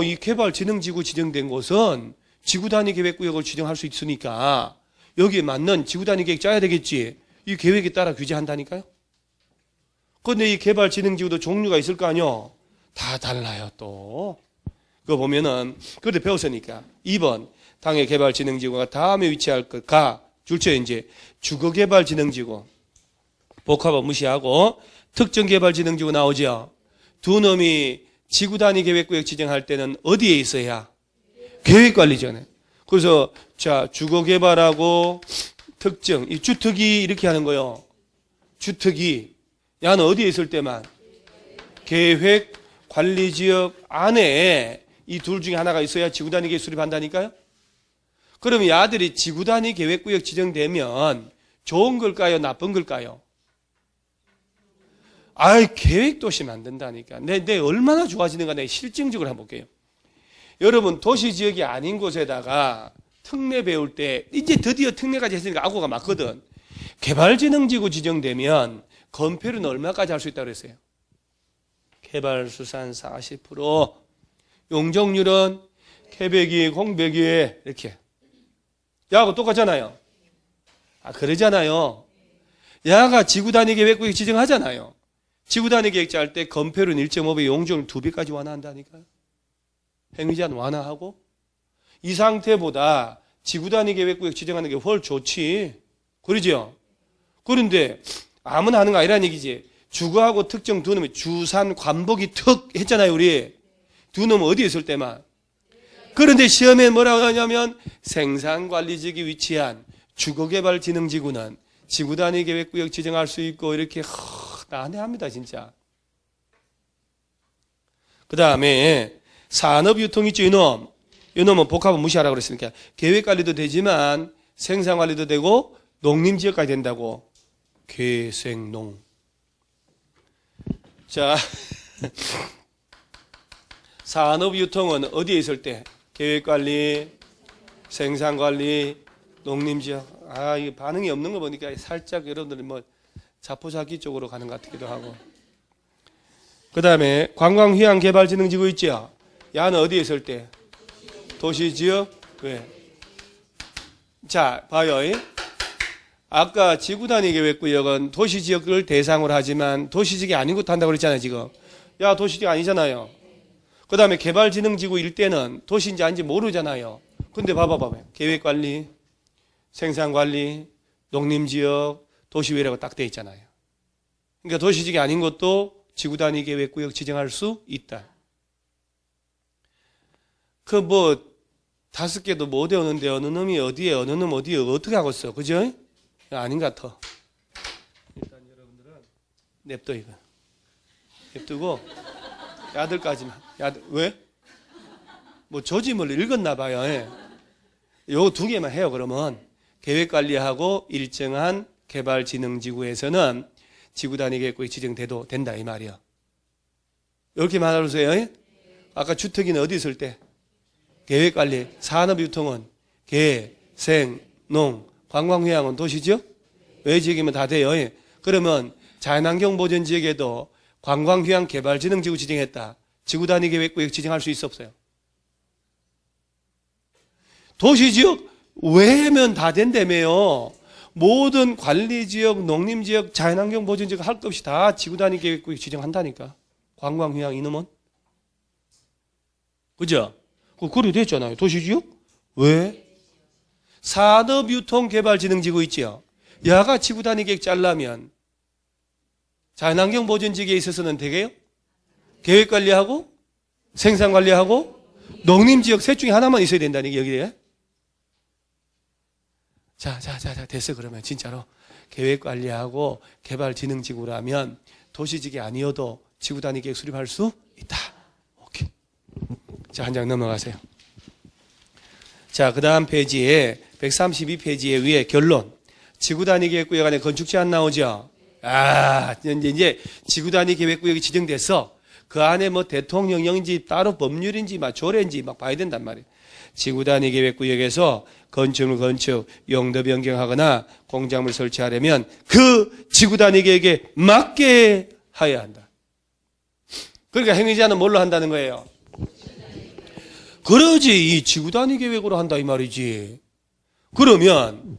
이 개발진흥지구 지정된 곳은 지구단위 계획구역을 지정할 수 있으니까 여기에 맞는 지구단위 계획 짜야 되겠지. 이 계획에 따라 규제한다니까요. 그런데 이 개발진흥지구도 종류가 있을 거 아니요. 다 달라요, 또. 그거 보면은, 그때 배웠으니까. 2번, 당해개발진흥지구가 다음에 위치할 것, 줄쳐 이제, 주거개발진흥지구. 복합은 무시하고, 특정개발진흥지구 나오죠? 두 놈이 지구단위 계획구역 지정할 때는 어디에 있어야? 계획관리전에. 그래서, 자, 주거개발하고, 특정, 이 주특이 이렇게 하는 거요. 주특이. 야는 어디에 있을 때만? 계획, 관리지역 안에 이 둘 중에 하나가 있어야 지구단위 계획 수립한다니까요? 그러면 야들이 지구단위 계획구역 지정되면 좋은 걸까요? 나쁜 걸까요? 아이, 계획도시 만든다니까. 내 얼마나 좋아지는가 내가 실증적으로 한번 볼게요. 여러분, 도시지역이 아닌 곳에다가 특례 배울 때, 이제 드디어 특례까지 했으니까 악어가 맞거든. 개발진흥지구 지정되면 건폐율은 얼마까지 할 수 있다고 그랬어요? 개발수산 40%, 용적률은 개백이, 공백이, 이렇게. 야하고 똑같잖아요. 그러잖아요. 야가 지구단위 계획구역 지정하잖아요. 지구단위 계획 짤 때 건폐율은 1.5배, 용적률 2배까지 완화한다니까요. 행위제한 완화하고. 이 상태보다 지구단위 계획구역 지정하는 게 훨 좋지. 그러죠? 그런데 아무나 하는 거 아니라는 얘기지. 주거하고 특정 두 놈이 주산, 관복이 특 했잖아요, 우리. 두 놈은 어디에 있을 때만. 그런데 시험에 뭐라고 하냐면 생산관리지역에 위치한 주거개발진흥지구는 지구단위 계획구역 지정할 수 있고 이렇게 난해합니다, 진짜. 그 다음에 산업유통 있죠, 이놈. 이놈은 복합은 무시하라고 그랬으니까 계획관리도 되지만 생산관리도 되고 농림지역까지 된다고. 계생농. 자, 산업유통은 어디에 있을 때? 계획관리, 생산관리, 농림지역. 이게 반응이 없는 거 보니까 살짝 여러분들이 뭐 자포자기 쪽으로 가는 것 같기도 하고. 그 다음에 관광휴양개발진흥지구 있죠? 야는 어디에 있을 때? 도시지역? 왜? 자, 봐요. 아까 지구단위 계획구역은 도시지역을 대상으로 하지만 도시지역이 아닌 곳도 한다고 그랬잖아요, 지금. 야, 도시지역 아니잖아요. 그 다음에 개발진흥지구 일대는 도시인지 아닌지 모르잖아요. 근데 봐봐. 계획관리, 생산관리, 농림지역, 도시외라고 딱 돼 있잖아요. 그러니까 도시지역이 아닌 것도 지구단위 계획구역 지정할 수 있다. 그 뭐 5개도 못 외우는데 어느 놈이 어디에 어느 놈 어디에 어떻게 하겠어, 그죠? 아닌 것 같아. 일단 여러분들은 냅둬 이거. 냅두고 야들까지만. 야들 왜? 뭐 조짐을 읽었나 봐요. 요 2개만 해요. 그러면 계획관리하고 일정한 개발진흥지구에서는 지구단위 계획구역이 지정돼도 된다 이 말이야. 이렇게 말해주세요. 아까 주택이는 어디 있을 때? 계획관리. 산업유통은 개, 생, 농. 관광휴양은 도시지역? 외지역이면 다 돼요. 그러면 자연환경보전지역에도 관광휴양개발진흥지구 지정했다. 지구단위 계획구역 지정할 수 있어 없어요? 도시지역 외면 다 된다며요. 모든 관리지역, 농림지역, 자연환경보전지역 할 것 없이 다 지구단위 계획구역 지정한다니까. 관광휴양 이놈은. 그죠? 그래 됐잖아요. 도시지역? 왜? 산업유통개발진흥지구 있지요. 야가 지구단위 계획 짜려면 자연환경보전지역에 있어서는 되게요? 계획관리하고 생산관리하고 농림지역 셋 중에 하나만 있어야 된다는 게 여기에. 자, 됐어. 그러면 진짜로 계획관리하고 개발진흥지구라면 도시지역이 아니어도 지구단위 계획 수립할 수 있다. 오케이. 자, 한 장 넘어가세요. 자, 그 다음 페이지에 132페이지에 위에 결론. 지구단위 계획구역 안에 건축지 안 나오죠? 이제 지구단위 계획구역이 지정돼서 그 안에 뭐 대통령령인지 따로 법률인지 막 조례인지 막 봐야 된단 말이에요. 지구단위 계획구역에서 건축, 용도 변경하거나 공작물 설치하려면 그 지구단위 계획에 맞게 하여야 한다. 그러니까 행위자는 뭘로 한다는 거예요? 그러지, 이 지구단위 계획으로 한다 이 말이지. 그러면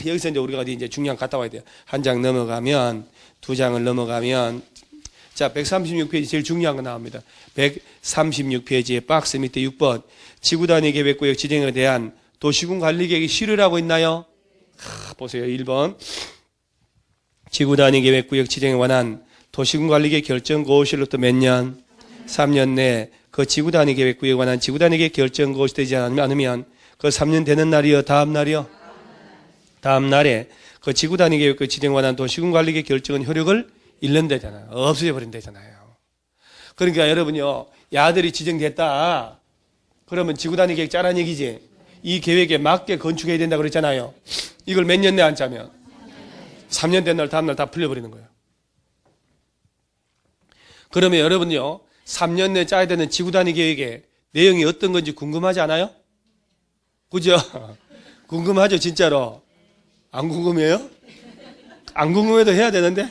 여기서 이제 우리가 이제 중요한 갔다 와야 돼요. 한 장 넘어가면 2장을 넘어가면 자, 136페이지 제일 중요한 거 나옵니다. 136페이지의 박스 밑에 6번. 지구단위 계획구역 지정에 대한 도시군 관리계획이 실효라고 있나요? 보세요. 1번. 지구단위 계획구역 지정에 관한 도시군 관리계획 결정 고시로부터 몇 년? 3년 내 그 지구단위 계획구역에 관한 지구단위 계획 결정 고시되지 않으면 그 3년 되는 날이요? 다음 날이요? 다음 날에 그 지구단위 계획구역 지정에 관한 도시군 관리계획 결정은 효력을 잃는다잖아요. 없어져 버린다잖아요. 그러니까 여러분요, 야들이 지정됐다. 그러면 지구단위 계획 짜란 얘기지. 이 계획에 맞게 건축해야 된다 그랬잖아요. 이걸 몇 년 내에 안 짜면 3년 된 날 다음 날 다 풀려버리는 거예요. 그러면 여러분요, 3년 내에 짜야 되는 지구단위 계획의 내용이 어떤 건지 궁금하지 않아요? 그죠? 궁금하죠, 진짜로? 안 궁금해요? 안 궁금해도 해야 되는데?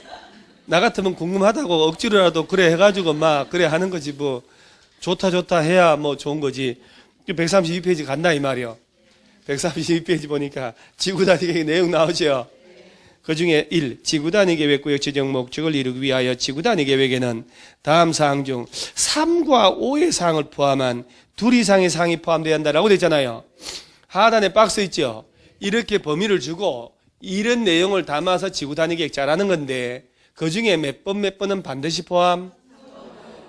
나 같으면 궁금하다고 억지로라도 그래 해가지고 막 그래 하는 거지 뭐. 좋다 해야 뭐 좋은 거지. 132페이지 간다 이 말이요. 132페이지 보니까 지구단위 계획 내용 나오죠. 그 중에 1. 지구단위 계획구역 지정 목적을 이루기 위하여 지구단위 계획에는 다음 사항 중 3과 5의 사항을 포함한 2 이상의 사항이 포함되어야 한다라고 되잖아요. 하단에 박스 있죠. 이렇게 범위를 주고 이런 내용을 담아서 지구단위 계획 짜라는 건데 그 중에 몇 번은 반드시 포함.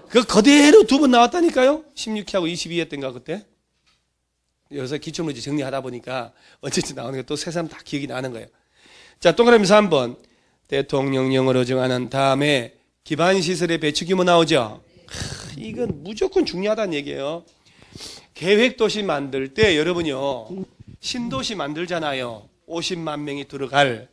그 그대로 2번 나왔다니까요. 16하고 22였던가 그때. 여기서 기초문제 정리하다 보니까 어쨌든 나오는 게 또 새삼 다 기억이 나는 거예요. 자, 동그라미 3번. 대통령령으로 정하는 다음에 기반시설의 배치 규모 나오죠. 이건 무조건 중요하다는 얘기예요. 계획도시 만들 때 여러분요, 신도시 만들잖아요. 50만 명이 들어갈.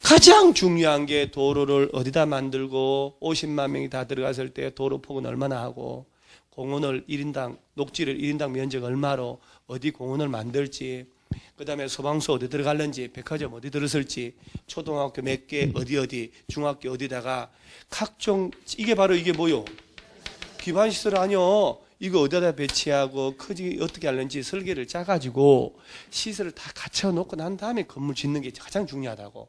가장 중요한 게 도로를 어디다 만들고 50만 명이 다 들어갔을 때 도로 폭은 얼마나 하고 공원을 1인당, 녹지를 1인당 면적 얼마로 어디 공원을 만들지, 그 다음에 소방서 어디 들어갈는지, 백화점 어디 들었을지, 초등학교 몇 개 어디, 중학교 어디다가 각종, 이게 바로 이게 뭐요? 기반시설 아니요. 이거 어디다 배치하고 크지 어떻게 하는지 설계를 짜가지고 시설을 다 갖춰놓고 난 다음에 건물 짓는 게 가장 중요하다고.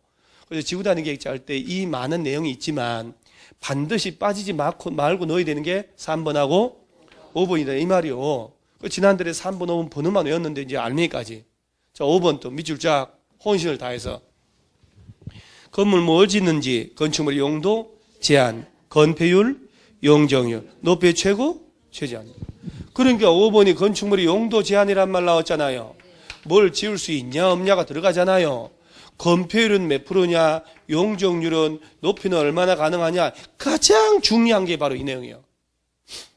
그래서 지구단위 계획 짤 때 이 많은 내용이 있지만 반드시 빠지지 말고 넣어야 되는 게 3번하고 5번이다 이 말이요. 지난달에 3번, 5번 번호만 외웠는데 이제 알맹이까지. 자, 5번 또 밑줄 쫙 혼신을 다해서 건물 뭘 짓는지 건축물 용도 제한, 건폐율, 용적률, 높이 최고, 최저한. 그러니까 5번이 건축물의 용도 제한이란 말 나왔잖아요. 뭘 지을 수 있냐 없냐가 들어가잖아요. 건폐율은 몇 프로냐, 용적률은 높이는 얼마나 가능하냐, 가장 중요한 게 바로 이 내용이에요.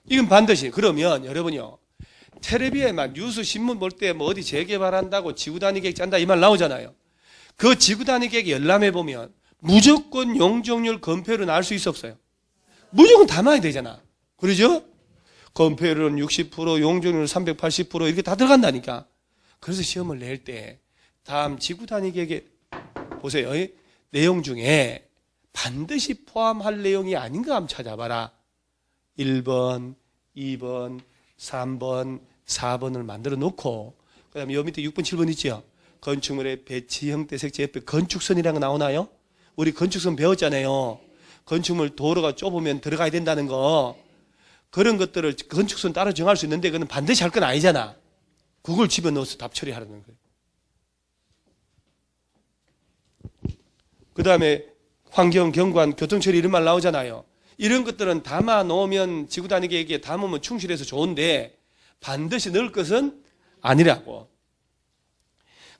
이건 반드시. 그러면 여러분요, 텔레비에 막 뉴스 신문 볼 때 뭐 어디 재개발한다고 지구단위 계획 짠다 이 말 나오잖아요. 그 지구단위 계획 열람해 보면 무조건 용적률, 건폐율은 알 수 있어 없어요? 무조건 담아야 되잖아. 그러죠? 건폐율은 60%, 용적률은 380% 이렇게 다 들어간다니까. 그래서 시험을 낼 때 다음 지구단위 계획에 보세요. 내용 중에 반드시 포함할 내용이 아닌가 한번 찾아봐라. 1번, 2번, 3번, 4번을 만들어 놓고 그 다음에 요 밑에 6번, 7번 있죠. 건축물의 배치, 형태, 색채 옆에 건축선이라는 거 나오나요? 우리 건축선 배웠잖아요. 건축물 도로가 좁으면 들어가야 된다는 거. 그런 것들을 건축선 따로 정할 수 있는데 그건 반드시 할 건 아니잖아. 그걸 집어넣어서 답 처리하라는 거예요. 그 다음에 환경, 경관, 교통처리 이런 말 나오잖아요. 이런 것들은 담아 놓으면 지구단위 계획에 담으면 충실해서 좋은데 반드시 넣을 것은 아니라고.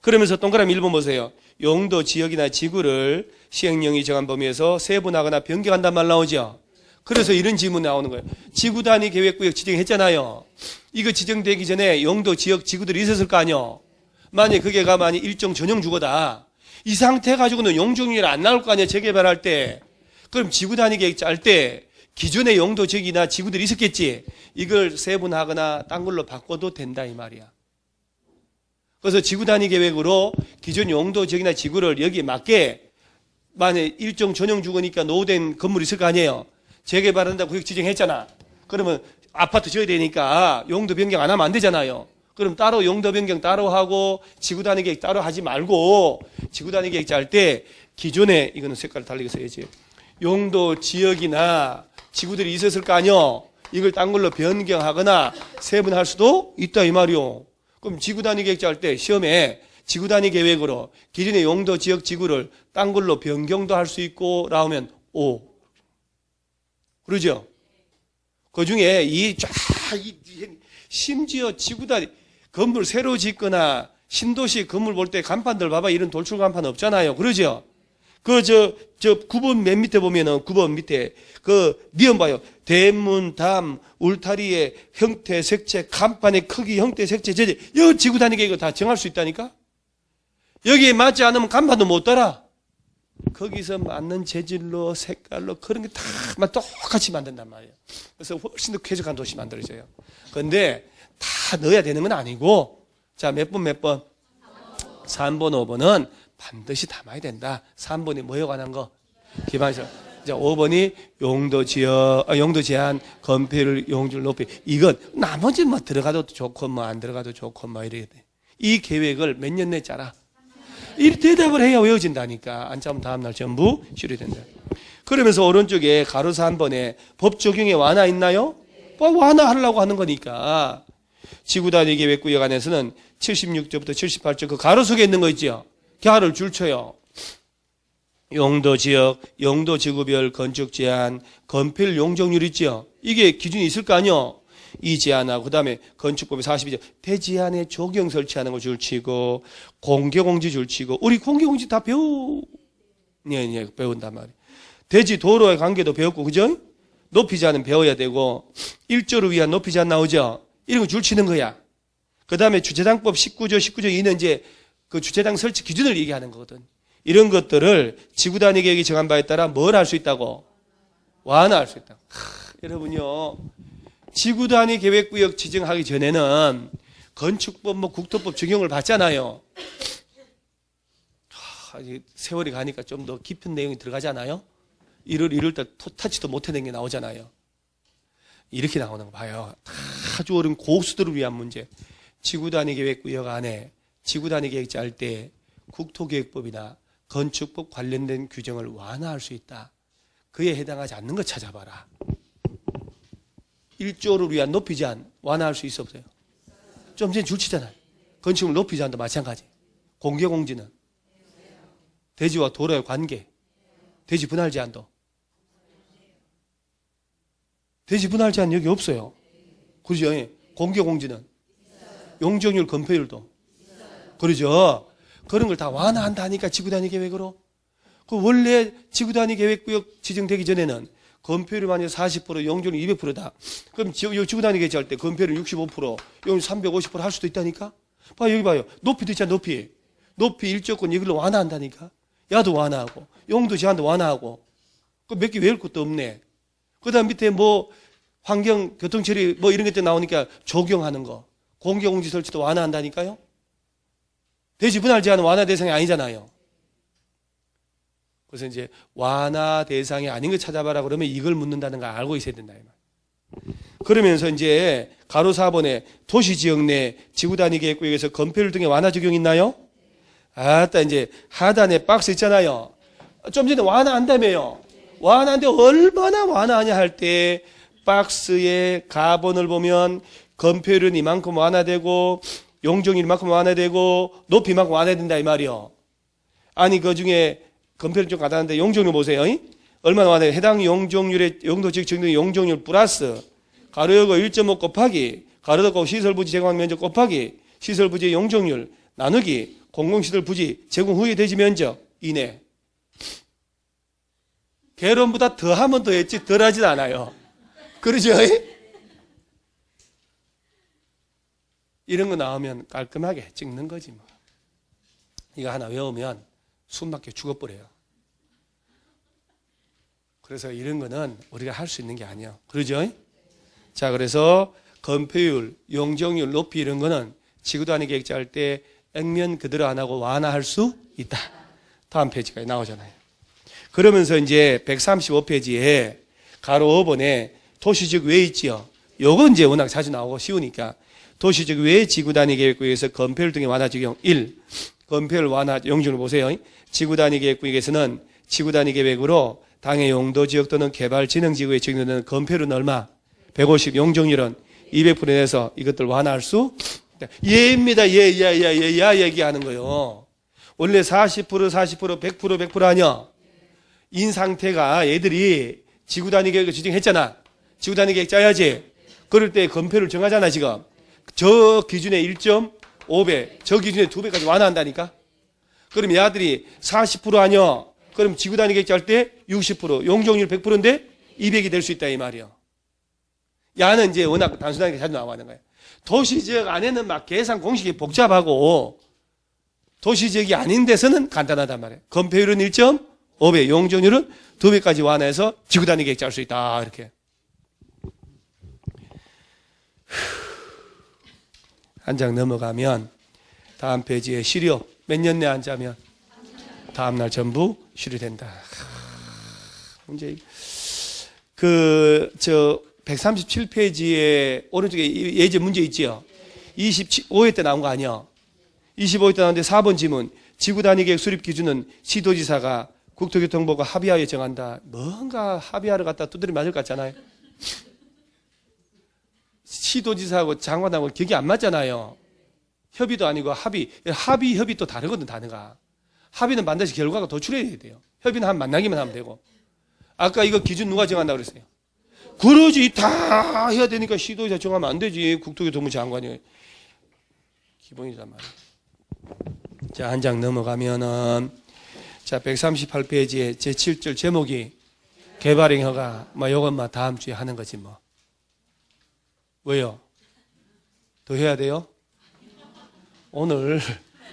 그러면서 동그라미 1번 보세요. 용도, 지역이나 지구를 시행령이 정한 범위에서 세분하거나 변경한단 말 나오죠. 그래서 이런 질문 나오는 거예요. 지구단위 계획구역 지정했잖아요. 이거 지정되기 전에 용도, 지역, 지구들이 있었을 거 아니에요. 만약에 그게 가만히 일정 전용 주거다. 이 상태 가지고는 용적률이 안 나올 거 아니에요. 재개발할 때. 그럼 지구단위 계획 짤 때 기존의 용도, 지역이나 지구들이 있었겠지. 이걸 세분하거나 딴 걸로 바꿔도 된다 이 말이야. 그래서 지구단위 계획으로 기존 용도, 지역이나 지구를 여기에 맞게 만약에 일정 전용 주거니까 노후된 건물이 있을 거 아니에요. 재개발한다고 구역 지정했잖아. 그러면 아파트 지어야 되니까 용도 변경 안 하면 안 되잖아요. 그럼 따로 용도 변경 따로 하고 지구단위 계획 따로 하지 말고 지구단위 계획 짤 때 기존에 이거는 색깔 달리게 써야지. 용도, 지역이나 지구들이 있었을 거 아니요. 이걸 딴 걸로 변경하거나 세분할 수도 있다 이 말이요. 그럼 지구 단위 계획자 할 때 시험에 지구 단위 계획으로 기존의 용도 지역 지구를 딴 걸로 변경도 할 수 있고 라오면 O. 그러죠? 그 중에 심지어 지구 단위 건물 새로 짓거나 신도시 건물 볼 때 간판들 봐봐. 이런 돌출 간판 없잖아요. 그러죠? 9번 맨 밑에 보면은 9번 밑에 니은 봐요. 대문, 담, 울타리의 형태, 색채, 간판의 크기, 형태, 색채, 제재. 이 지구 단위 계획을 다 정할 수 있다니까? 여기에 맞지 않으면 간판도 못 달아. 거기서 맞는 재질로, 색깔로 그런 게 다 똑같이 만든단 말이에요. 그래서 훨씬 더 쾌적한 도시 만들어져요. 그런데 다 넣어야 되는 건 아니고, 자, 몇 번? 3번, 5번은 반드시 담아야 된다. 3번이 뭐에 관한 거? 기반시설. 자, 5번이 용도 제한, 건폐율, 용적률 높이. 이건 나머지 뭐 들어가도 좋고 뭐 안 들어가도 좋고 뭐 이래야 돼. 이 계획을 몇 년 내에 짜라. 이 대답을 해야 외워진다니까. 안 짜면 다음날 전부 실효된다. 그러면서 오른쪽에 가로수 한 번에 법 적용에 완화 있나요? 완화하려고 하는 거니까. 지구 단위 계획구역 안에서는 76조부터 78조 그 가로 속에 있는 거 있죠? 가를 줄쳐요. 용도 지역, 용도 지구별 건축 제한, 건폐율 용적률 있죠? 이게 기준이 있을 거 아니요? 이 제한하고 그다음에 건축법의 42조 대제한에 조경 설치하는 거 줄치고 공개공지 줄치고 우리 공개공지 다 배운단 말이에요. 대지 도로의 관계도 배웠고 그죠? 높이 제한은 배워야 되고 1조를 위한 높이 제한 나오죠? 이런 거 줄치는 거야. 그다음에 주차장법 19조 2는 이제 그 주차장 설치 기준을 얘기하는 거거든. 이런 것들을 지구 단위 계획이 정한 바에 따라 뭘 할 수 있다고? 완화할 수 있다고. 여러분요. 지구 단위 계획구역 지정하기 전에는 건축법, 국토법 적용을 받잖아요. 세월이 가니까 좀 더 깊은 내용이 들어가잖아요. 이럴 때 터치도 못해낸 게 나오잖아요. 이렇게 나오는 거 봐요. 아주 어려운 고수들을 위한 문제. 지구 단위 계획구역 안에 지구 단위 계획 짤 때 국토계획법이나 건축법 관련된 규정을 완화할 수 있다. 그에 해당하지 않는 거 찾아봐라. 1조를 위한 높이 제한 완화할 수 있어 없어요? 좀 전에 줄치잖아요. 건축물 높이 제한도 마찬가지. 공개공지는 대지와 도로의 관계, 대지 분할 제한도. 대지 분할 제한 여기 없어요. 그러죠? 공개공지는 용적률 건폐율도. 그러죠? 그런 걸 다 완화한다니까 지구단위 계획으로. 그 원래 지구단위 계획구역 지정되기 전에는 건폐율이 만약 40%, 용적률 200%다. 그럼 지구단위 계획할 때 건폐율 65%, 용적률 350% 할 수도 있다니까? 여기 봐요. 높이도 있잖아, 높이. 높이 일조권 이걸로 완화한다니까? 야도 완화하고, 용도 제한도 완화하고. 그 몇 개 외울 것도 없네. 그 다음 밑에 환경, 교통처리 이런 것들 나오니까 적용하는 거. 공개공지 설치도 완화한다니까요? 대지 분할 제한은 완화 대상이 아니잖아요. 그래서 이제 완화 대상이 아닌 거 찾아봐라 그러면 이걸 묻는다는 걸 알고 있어야 된다. 그러면서 이제 가로 4번에 도시지역 내 지구단위 계획구역에서 건폐율 등의 완화 적용 있나요? 이제 하단에 박스 있잖아요. 좀 전에 완화한다며요. 완화인데 얼마나 완화하냐 할 때 박스의 가본을 보면 건폐율은 이만큼 완화되고 용적률 이만큼 완화되고 높이만큼 완화된다 이 말이요. 아니 그 중에 건폐율 좀 가다는데 용적률 보세요. 얼마나 완화돼요? 해당 용적률의 용도지역 정도 용적률 플러스 가로역거 1.5 곱하기 가로덕고 시설부지 제공한 면적 곱하기 시설부지의 용적률 나누기 공공시설 부지 제공 후의 대지 면적 이내. 개론보다 더하면 더했지 덜하진 않아요. 그러죠? 이런 거 나오면 깔끔하게 찍는 거지 뭐. 이거 하나 외우면 숨 막혀 죽어버려요. 그래서 이런 거는 우리가 할 수 있는 게 아니에요. 그러죠? 자, 그래서 건폐율, 용적률, 높이 이런 거는 지구단위 계획 짤 때 액면 그대로 안 하고 완화할 수 있다. 다음 페이지까지 나오잖아요. 그러면서 이제 135페이지에 가로 5번에 도시적 외 있지요. 요건 이제 워낙 자주 나오고 쉬우니까 도시적 외 지구단위 계획구역에서 건폐율 등의 완화 적용 1. 건폐율 완화 용적률 보세요. 지구단위 계획구역에서는 지구단위 계획으로 당해 용도 지역 또는 개발 진흥 지구에 적용되는 건폐율은 얼마? 150, 용적률은 200% 내에서 이것들 완화할 수 있다. 예입니다. 예 얘기하는 거요. 원래 40%, 100% 아니야. 인 상태가 얘들이 지구 단위 계획을 지정했잖아. 지구 단위 계획 짜야지. 그럴 때 건폐율을 정하잖아, 지금. 저 기준의 1.5배, 저 기준의 2배까지 완화한다니까? 그럼 야들이 40% 아니야. 그럼 지구 단위 계획 짤 때 60%, 용적률 100%인데 200이 될 수 있다, 이 말이야. 야는 이제 워낙 단순하게 자주 나와는 거야. 도시지역 안에는 막 계산 공식이 복잡하고 도시지역이 아닌 데서는 간단하단 말이야. 건폐율은 1.5배, 용적률은 2배까지 완화해서 지구 단위 계획 짤 수 있다, 이렇게. 한 장 넘어가면 다음 페이지에 실효. 몇 년 내에 안 짜면 다음날 전부 실효된다. 문제. 137페이지에 오른쪽에 예제 문제 있지요. 25회 때 나온 거 아니야. 25회 때 나왔는데 4번 지문. 지구 단위 계획 수립 기준은 시도지사가 국토교통부가 합의하에 정한다. 뭔가 합의하러 갔다 두드려 맞을 것 같잖아요. 시도지사하고 장관하고 격이 안 맞잖아요. 협의도 아니고 합의, 협의 또 다르거든, 단어가. 합의는 반드시 결과가 도출해야 돼요. 협의는 한 만나기만 하면 되고. 아까 이거 기준 누가 정한다고 그랬어요? 그러지, 다 해야 되니까 시도지사 정하면 안 되지. 국토교통부 장관이. 기본이란 말이에요. 자, 한 장 넘어가면은, 자, 138페이지에 제7절 제목이 개발행 허가, 요건 다음 주에 하는 거지, 뭐. 왜요? 더 해야 돼요? 오늘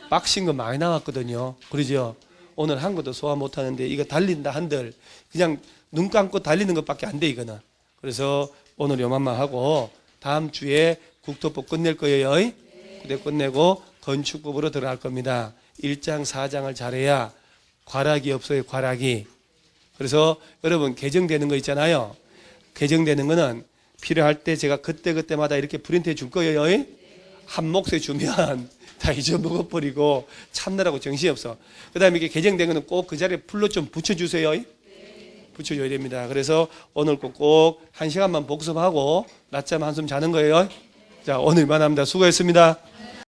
빡신 거 많이 나왔거든요. 그러죠? 오늘 한 것도 소화 못 하는데 이거 달린다 한들 그냥 눈 감고 달리는 것밖에 안 돼, 이거는. 그래서 오늘 요만만 하고 다음 주에 국토법 끝낼 거예요. 그때 끝내고 건축법으로 들어갈 겁니다. 1장, 4장을 잘해야 과락이 없어요, 과락이. 그래서 여러분 개정되는 거 있잖아요. 개정되는 거는 필요할 때 제가 그때마다 이렇게 프린트해 줄 거예요. 한 몫에 주면 다 잊어먹어버리고 참느라고 정신이 없어. 그 다음에 이게 개정된 거는 꼭 그 자리에 풀로 좀 붙여주세요. 붙여줘야 됩니다. 그래서 오늘 꼭 1시간만 복습하고 낮잠 한숨 자는 거예요. 자, 오늘 이만합니다. 수고했습니다.